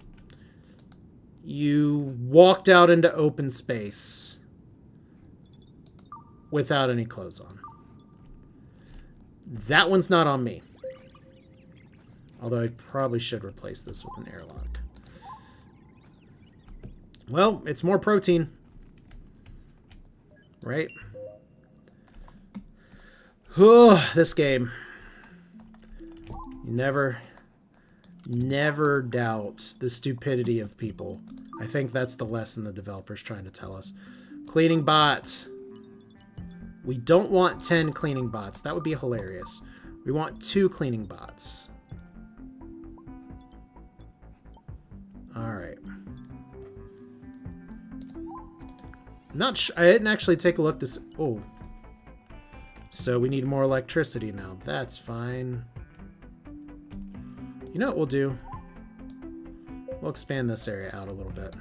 you walked out into open space without any clothes on. That one's not on me. Although I probably should replace this with an airlock. Well, it's more protein. Right? Oh, this game. You never doubt the stupidity of people. I think that's the lesson the developer's trying to tell us. Cleaning bots. We don't want 10 cleaning bots. That would be hilarious. We want 2 cleaning bots. Alright. I didn't actually take a look to see. Oh. So we need more electricity now. That's fine. You know what we'll do? We'll expand this area out a little bit.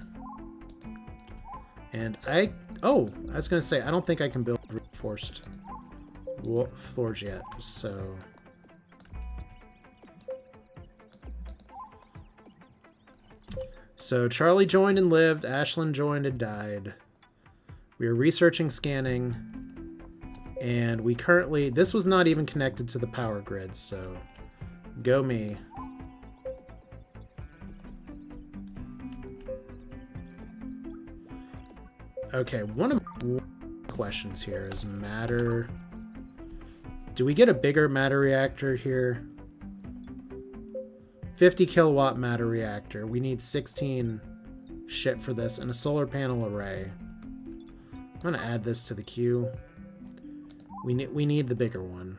And I was going to say, I don't think I can build reinforced floors yet, so... So Charlie joined and lived, Ashlyn joined and died. We are researching scanning, and we currently... This was not even connected to the power grid, so go me. Okay, one of my questions here is matter. Do we get a bigger matter reactor here? 50 kilowatt matter reactor. We need 16 shit for this and a solar panel array. I'm going to add this to the queue. We need the bigger one.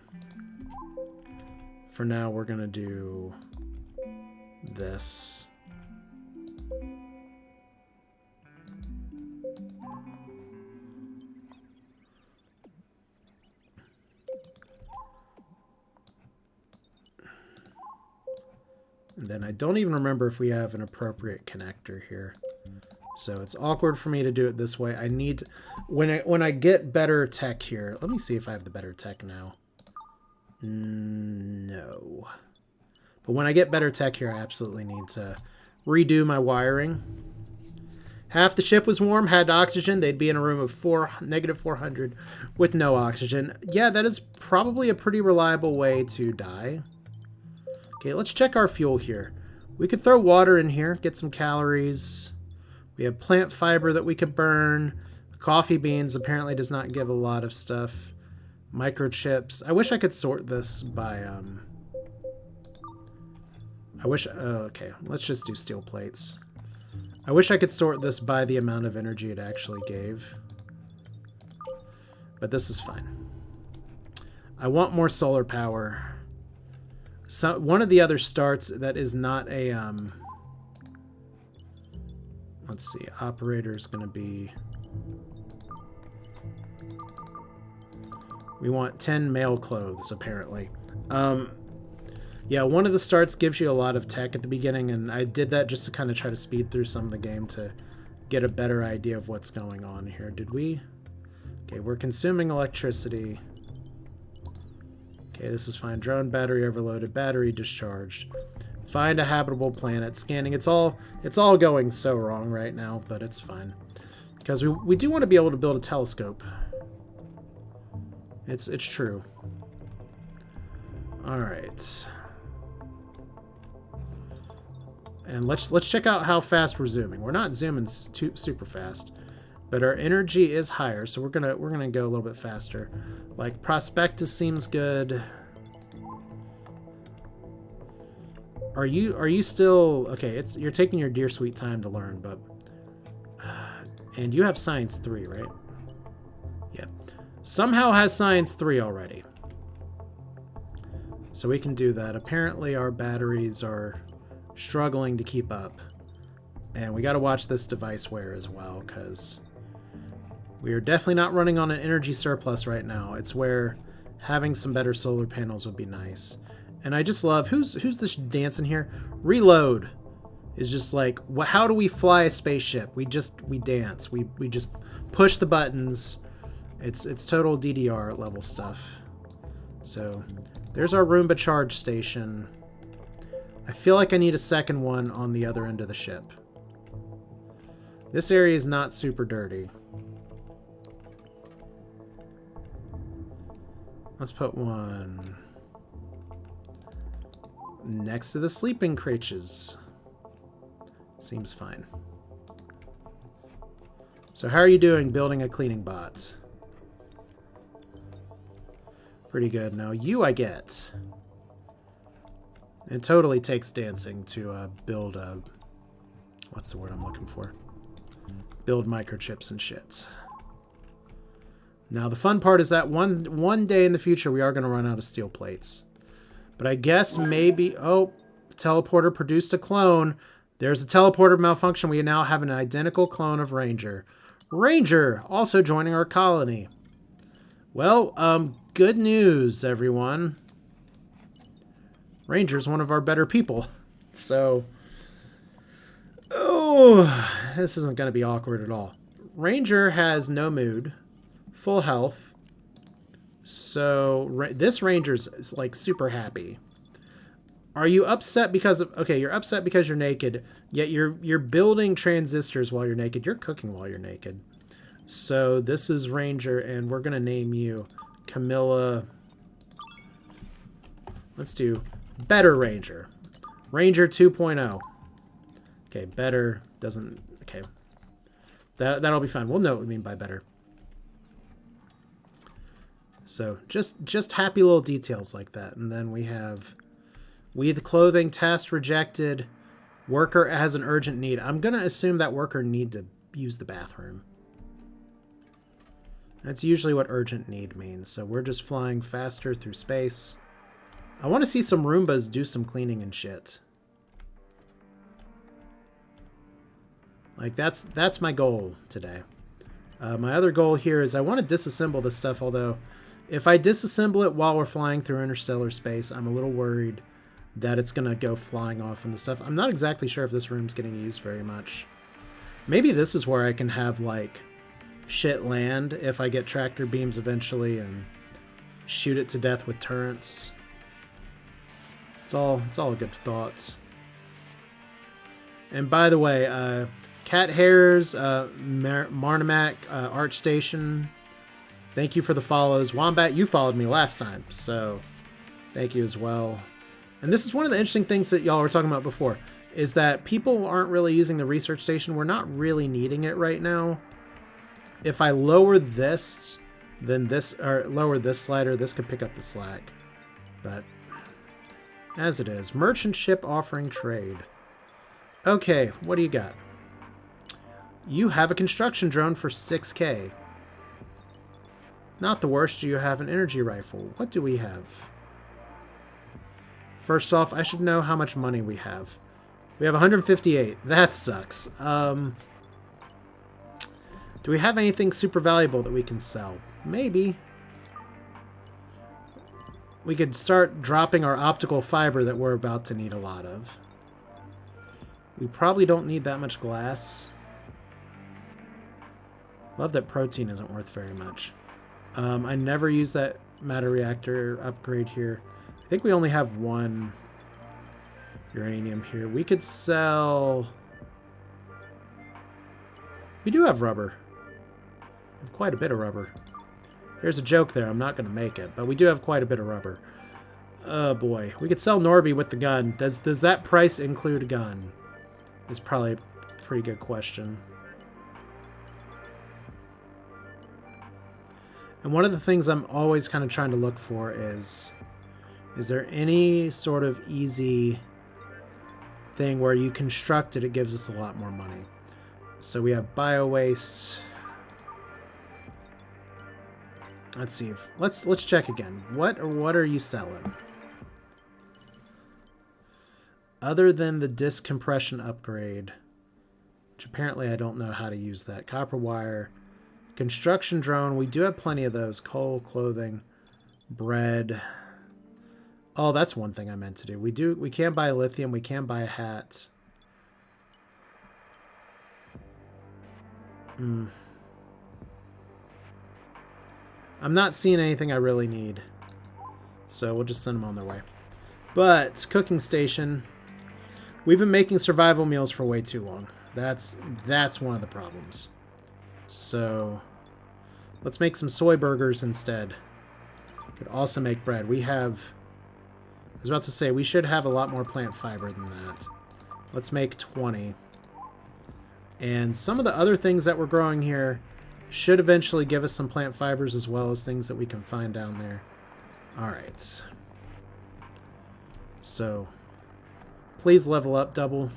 For now, we're going to do this. And then I don't even remember if we have an appropriate connector here. So it's awkward for me to do it this way. I need... When I get better tech here... Let me see if I have the better tech now. No. But when I get better tech here, I absolutely need to redo my wiring. Half the ship was warm, had oxygen. They'd be in a room of negative 400 with no oxygen. Yeah, that is probably a pretty reliable way to die. Okay, let's check our fuel here. We could throw water in here, get some calories. We have plant fiber that we could burn. Coffee beans apparently does not give a lot of stuff. Microchips. I wish I could sort this by, okay, let's just do steel plates. I wish I could sort this by the amount of energy it actually gave. But this is fine. I want more solar power. So one of the other starts that is not a let's see, operator is going to be, we want 10 male clothes apparently. Yeah, one of the starts gives you a lot of tech at the beginning, and I did that just to kind of try to speed through some of the game to get a better idea of what's going on here. Did we? Okay, we're consuming electricity. Okay, this is fine. Drone battery overloaded, battery discharged. Find a habitable planet. Scanning. It's all going so wrong right now, but it's fine. Because we do want to be able to build a telescope. It's true. All right. And let's check out how fast we're zooming. We're not zooming super fast, but our energy is higher, so we're gonna go a little bit faster. Like Prospectus seems good. Are you still okay? You're taking your dear sweet time to learn, but and you have Science 3, right? Yeah. Somehow has Science 3 already. So we can do that. Apparently our batteries are struggling to keep up. And we got to watch this device wear as well, because we are definitely not running on an energy surplus right now. It's where having some better solar panels would be nice. And I just love, who's this dancing here? Reload is just like, how do we fly a spaceship? We dance. We just push the buttons. It's total DDR level stuff. So there's our Roomba charge station. I feel like I need a second one on the other end of the ship. This area is not super dirty. Let's put one next to the sleeping creatures. Seems fine. So how are you doing building a cleaning bot? Pretty good. Now you I get. It totally takes dancing to build a... What's the word I'm looking for? Build microchips and shit. Now the fun part is that one day in the future we are going to run out of steel plates. But I guess maybe... Oh, teleporter produced a clone. There's a teleporter malfunction. We now have an identical clone of Ranger. Ranger also joining our colony. Well, good news, everyone. Ranger's one of our better people. So, oh, this isn't going to be awkward at all. Ranger has no mood, full health. So, this Ranger's like super happy. Are you upset because of... Okay, you're upset because you're naked, yet you're building transistors while you're naked. You're cooking while you're naked. So, this is Ranger, and we're going to name you Camilla... Let's do Better Ranger. Ranger 2.0. Okay, better doesn't... Okay. That'll be fine. We'll know what we mean by better. So, just happy little details like that. And then we have... Weave clothing, test rejected. Worker has an urgent need. I'm going to assume that worker need to use the bathroom. That's usually what urgent need means. So we're just flying faster through space. I want to see some Roombas do some cleaning and shit. Like, that's my goal today. My other goal here is I want to disassemble this stuff, although if I disassemble it while we're flying through interstellar space, I'm a little worried that it's going to go flying off and the stuff. I'm not exactly sure if this room's getting used very much. Maybe this is where I can have, like, shit land if I get tractor beams eventually and shoot it to death with turrets. It's all good thoughts. And by the way, Cat Hairs, Marnamac, Arch Station, thank you for the follows. Wombat, you followed me last time, so thank you as well. And this is one of the interesting things that y'all were talking about before, is that people aren't really using the research station. We're not really needing it right now. If I lower this, then this, or lower this slider, this could pick up the slack. But as it is, merchant ship offering trade. Okay, what do you got? You have a construction drone for 6K. Not the worst. You have an energy rifle. What do we have? First off, I should know how much money we have. We have 158. That sucks. Do we have anything super valuable that we can sell? Maybe. We could start dropping our optical fiber that we're about to need a lot of. We probably don't need that much glass. Love that protein isn't worth very much. I never use that matter reactor upgrade here. I think we only have one uranium here. We could sell... We do have rubber. We have quite a bit of rubber. There's a joke there. I'm not going to make it, but we do have quite a bit of rubber. Oh boy. We could sell Norby with the gun. Does that price include a gun? Is probably a pretty good question. And one of the things I'm always kind of trying to look for is there any sort of easy thing where you construct it, it gives us a lot more money. So we have bio waste. Let's see. Let's check again. What are you selling? Other than the disk compression upgrade, which apparently I don't know how to use that. Copper wire, construction drone. We do have plenty of those. Coal, clothing, bread. Oh, that's one thing I meant to do. We can buy lithium. We can buy a hat. I'm not seeing anything I really need, so we'll just send them on their way. But cooking station. We've been making survival meals for way too long. That's one of the problems. So let's make some soy burgers instead. Could also make bread. I was about to say, we should have a lot more plant fiber than that. Let's make 20. And some of the other things that we're growing here should eventually give us some plant fibers as well as things that we can find down there. Alright. So please level up, double.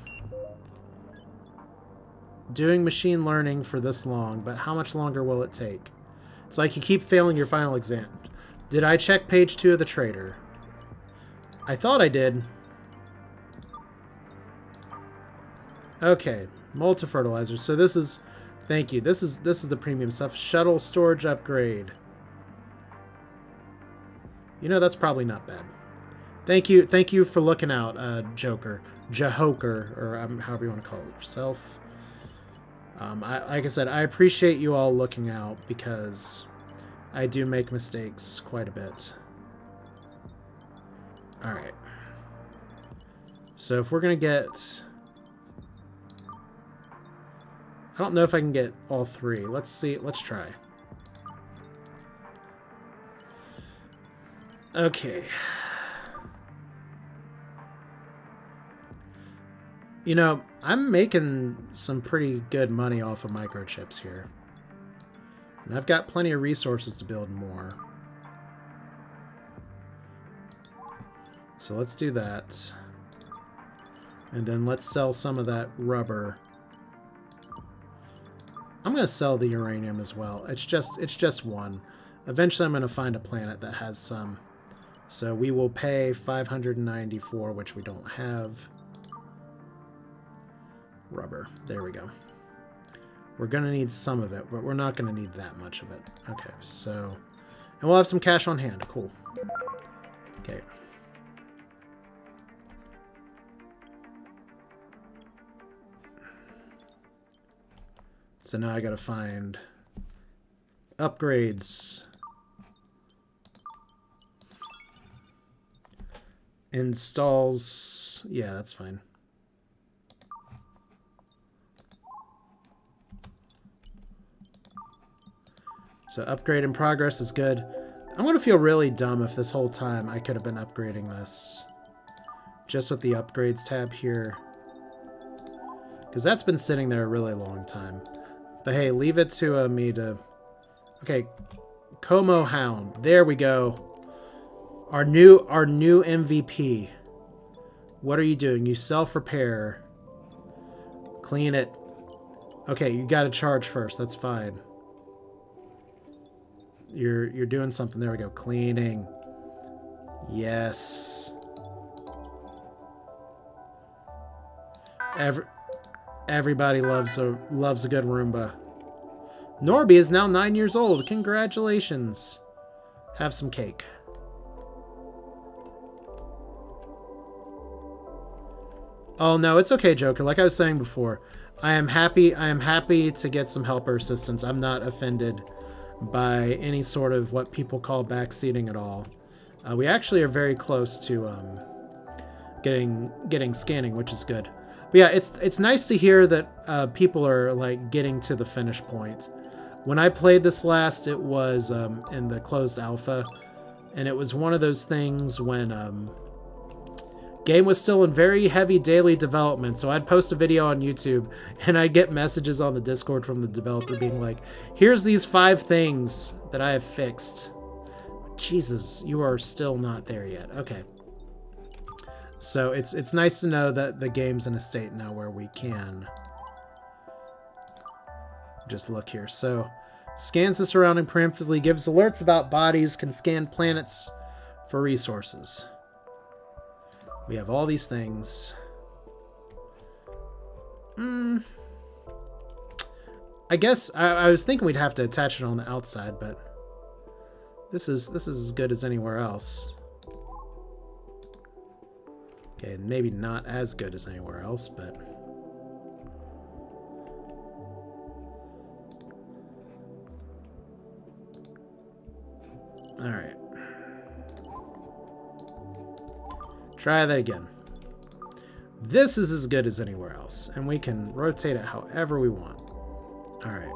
Doing machine learning for this long, but how much longer will it take? It's like you keep failing your final exam. Did I check page 2 of the trader? I thought I did. Okay, multi-fertilizer. So this is, thank you. This is the premium stuff. Shuttle storage upgrade. You know, that's probably not bad. Thank you for looking out, Joker, Jehoker, or however you want to call it yourself. Like I said, I appreciate you all looking out because I do make mistakes quite a bit. All right. So if we're gonna get, I don't know if I can get all 3. Let's see. Let's try. Okay. You know, I'm making some pretty good money off of microchips here. And I've got plenty of resources to build more. So let's do that. And then let's sell some of that rubber. I'm going to sell the uranium as well. It's just one. Eventually I'm going to find a planet that has some. So we will pay 594, which we don't have. Rubber. There we go. We're going to need some of it, but we're not going to need that much of it. Okay, so... And we'll have some cash on hand. Cool. Okay. So now I got to find upgrades. Installs. Yeah, that's fine. So upgrade in progress is good. I'm going to feel really dumb if this whole time I could have been upgrading this. Just with the upgrades tab here. Because that's been sitting there a really long time. But hey, leave it to me to... Okay, Como Hound. There we go. Our new MVP. What are you doing? You self-repair. Clean it. Okay, you got to charge first. That's fine. You're doing something. There we go. Cleaning. Yes. Everybody loves a good Roomba. Norby is now 9 years old. Congratulations. Have some cake. Oh no, it's okay, Joker. Like I was saying before, I am happy to get some helper assistance. I'm not offended by any sort of what people call backseating at all. We actually are very close to getting scanning, which is good. But yeah, it's nice to hear that people are like getting to the finish point. When I played this last, it was in the closed alpha, And it was one of those things when game was still in very heavy daily development, so I'd post a video on YouTube and I'd get messages on the Discord from the developer being like, here's these 5 things that I have fixed. Jesus, you are still not there yet. Okay. So it's nice to know that the game's in a state now where we can just look here. So scans the surrounding preemptively, gives alerts about bodies, can scan planets for resources. We have all these things. I guess I was thinking we'd have to attach it on the outside, but this is as good as anywhere else. Okay, maybe not as good as anywhere else, but all right. Try that again. This is as good as anywhere else, and we can rotate it however we want. All right.